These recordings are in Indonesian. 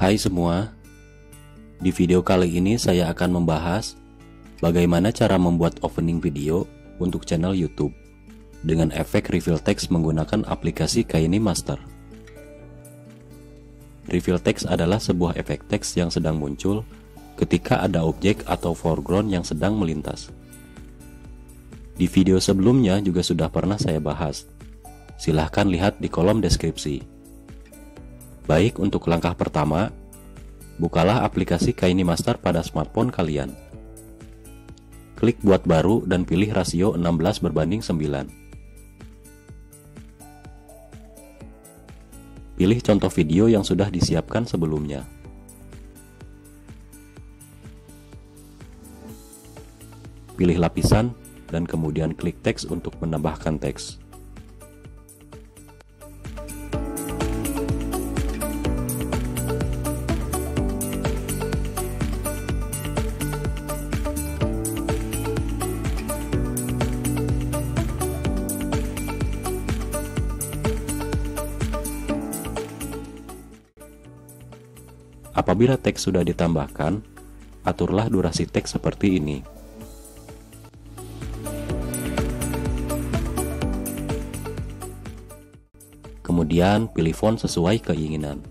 Hai semua, di video kali ini saya akan membahas bagaimana cara membuat opening video untuk channel YouTube dengan efek reveal text menggunakan aplikasi KineMaster. Reveal text adalah sebuah efek teks yang sedang muncul ketika ada objek atau foreground yang sedang melintas. Di video sebelumnya juga sudah pernah saya bahas. Silahkan lihat di kolom deskripsi. Baik, untuk langkah pertama, bukalah aplikasi KineMaster pada smartphone kalian. Klik buat baru dan pilih rasio 16:9. Pilih contoh video yang sudah disiapkan sebelumnya. Pilih lapisan dan kemudian klik teks untuk menambahkan teks. Apabila teks sudah ditambahkan, aturlah durasi teks seperti ini. Kemudian pilih font sesuai keinginan.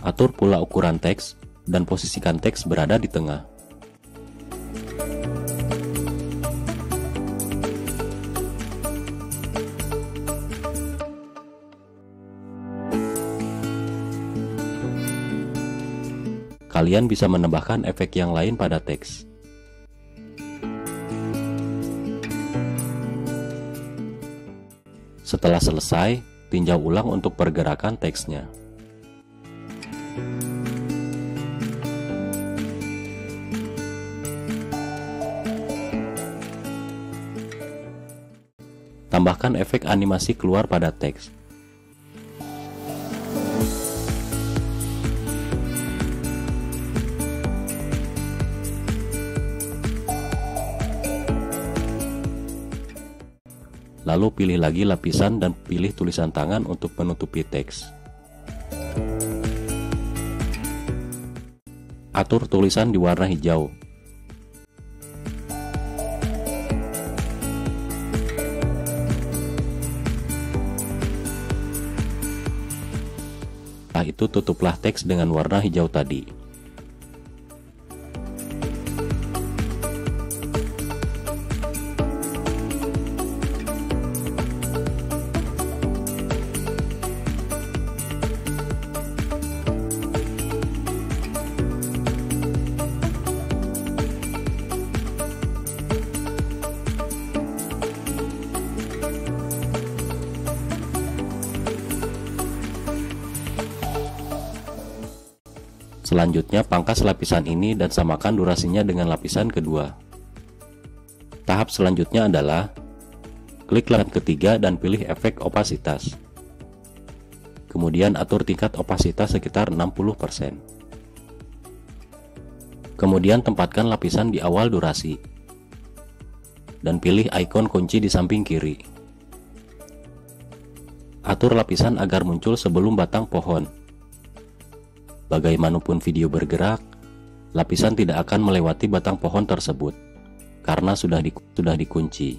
Atur pula ukuran teks dan posisikan teks berada di tengah. Kalian bisa menambahkan efek yang lain pada teks. Setelah selesai, tinjau ulang untuk pergerakan teksnya. Tambahkan efek animasi keluar pada teks. Lalu pilih lagi lapisan dan pilih tulisan tangan untuk menutupi teks. Atur tulisan di warna hijau. Setelah itu tutuplah teks dengan warna hijau tadi. Selanjutnya pangkas lapisan ini dan samakan durasinya dengan lapisan kedua. Tahap selanjutnya adalah klik lapisan ketiga dan pilih efek opasitas. Kemudian atur tingkat opasitas sekitar 60%. Kemudian tempatkan lapisan di awal durasi dan pilih ikon kunci di samping kiri. Atur lapisan agar muncul sebelum batang pohon. Bagaimanapun video bergerak, lapisan tidak akan melewati batang pohon tersebut karena sudah dikunci.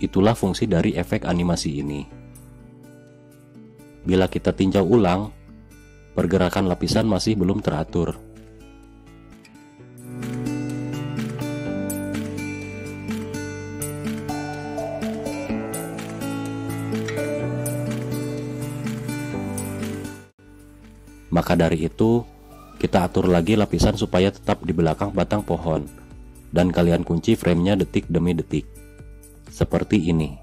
Itulah fungsi dari efek animasi ini. Bila kita tinjau ulang, pergerakan lapisan masih belum teratur. Maka dari itu, kita atur lagi lapisan supaya tetap di belakang batang pohon, dan kalian kunci framenya detik demi detik. Seperti ini.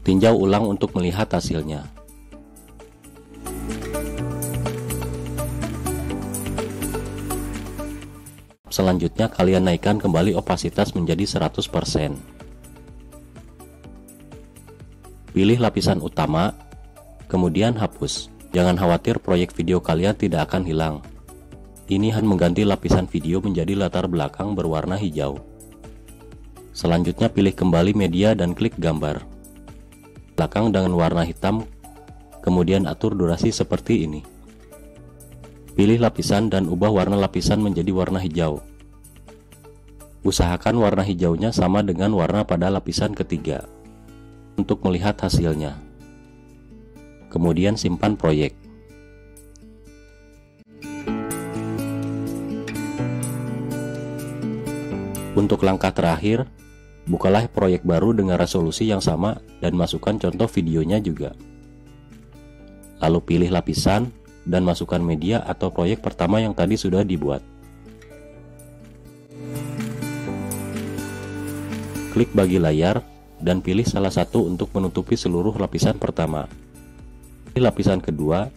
Tinjau ulang untuk melihat hasilnya. Selanjutnya kalian naikkan kembali opasitas menjadi 100%. Pilih lapisan utama, kemudian hapus. Jangan khawatir, proyek video kalian tidak akan hilang. Ini hanya mengganti lapisan video menjadi latar belakang berwarna hijau. Selanjutnya pilih kembali media dan klik gambar. Belakang dengan warna hitam, kemudian atur durasi seperti ini. Pilih lapisan dan ubah warna lapisan menjadi warna hijau. Usahakan warna hijaunya sama dengan warna pada lapisan ketiga untuk melihat hasilnya. Kemudian simpan proyek. Untuk langkah terakhir, bukalah proyek baru dengan resolusi yang sama dan masukkan contoh videonya juga. Lalu pilih lapisan dan masukkan media atau proyek pertama yang tadi sudah dibuat. Klik bagi layar dan pilih salah satu untuk menutupi seluruh lapisan pertama. Pilih lapisan kedua,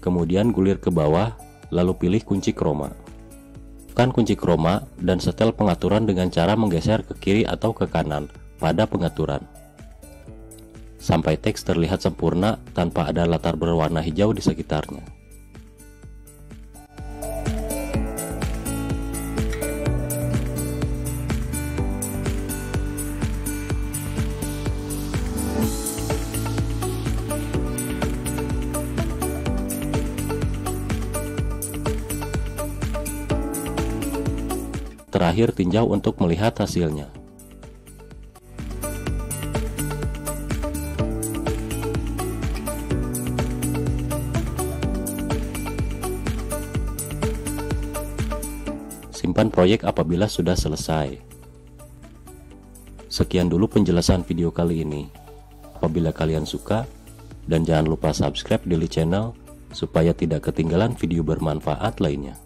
kemudian gulir ke bawah, lalu pilih kunci chroma. Tekan kunci chroma dan setel pengaturan dengan cara menggeser ke kiri atau ke kanan pada pengaturan, sampai teks terlihat sempurna tanpa ada latar berwarna hijau di sekitarnya. Terakhir, tinjau untuk melihat hasilnya. Simpan proyek apabila sudah selesai. Sekian dulu penjelasan video kali ini. Apabila kalian suka, dan jangan lupa subscribe Daily Channel supaya tidak ketinggalan video bermanfaat lainnya.